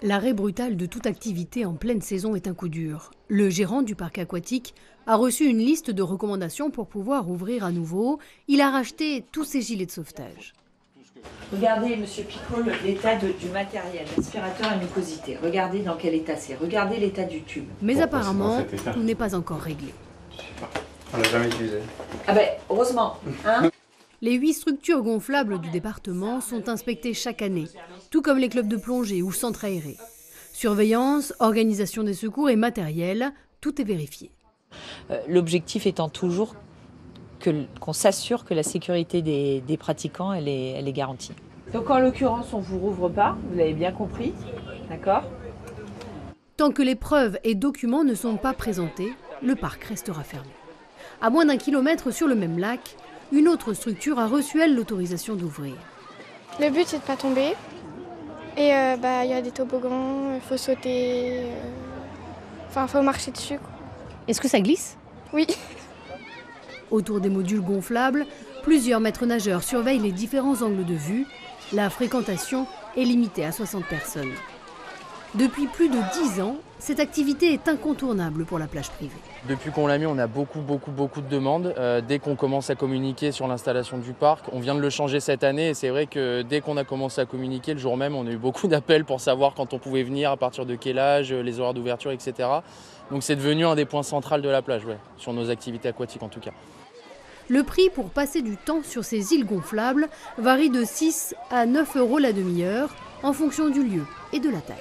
L'arrêt brutal de toute activité en pleine saison est un coup dur. Le gérant du parc aquatique a reçu une liste de recommandations pour pouvoir ouvrir à nouveau. Il a racheté tous ses gilets de sauvetage. Regardez, monsieur Picot, l'état du matériel, l'aspirateur à mucosité. Regardez dans quel état c'est. Regardez l'état du tube. Mais apparemment, tout n'est pas encore réglé. On l'a jamais utilisé. Ah ben, heureusement, hein. Les 8 structures gonflables du département sont inspectées chaque année, tout comme les clubs de plongée ou centres aérés. Surveillance, organisation des secours et matériel, tout est vérifié. L'objectif étant toujours qu'on s'assure que la sécurité des pratiquants elle est garantie. Donc en l'occurrence, on ne vous rouvre pas, vous l'avez bien compris, d'accord? Tant que les preuves et documents ne sont pas présentés, le parc restera fermé. À moins d'1 kilomètre sur le même lac, une autre structure a reçu, elle, l'autorisation d'ouvrir. Le but, c'est de ne pas tomber. Et y a des toboggans, il faut sauter. Enfin, il faut marcher dessus, quoi. Est-ce que ça glisse? Oui. Autour des modules gonflables, plusieurs maîtres nageurs surveillent les différents angles de vue. La fréquentation est limitée à 60 personnes. Depuis plus de 10 ans, cette activité est incontournable pour la plage privée. Depuis qu'on l'a mis, on a beaucoup de demandes. Dès qu'on commence à communiquer sur l'installation du parc, on vient de le changer cette année et c'est vrai que dès qu'on a commencé à communiquer, le jour même, on a eu beaucoup d'appels pour savoir quand on pouvait venir, à partir de quel âge, les horaires d'ouverture, etc. Donc c'est devenu un des points centraux de la plage, ouais, sur nos activités aquatiques en tout cas. Le prix pour passer du temps sur ces îles gonflables varie de 6 à 9 € la demi-heure en fonction du lieu et de la taille.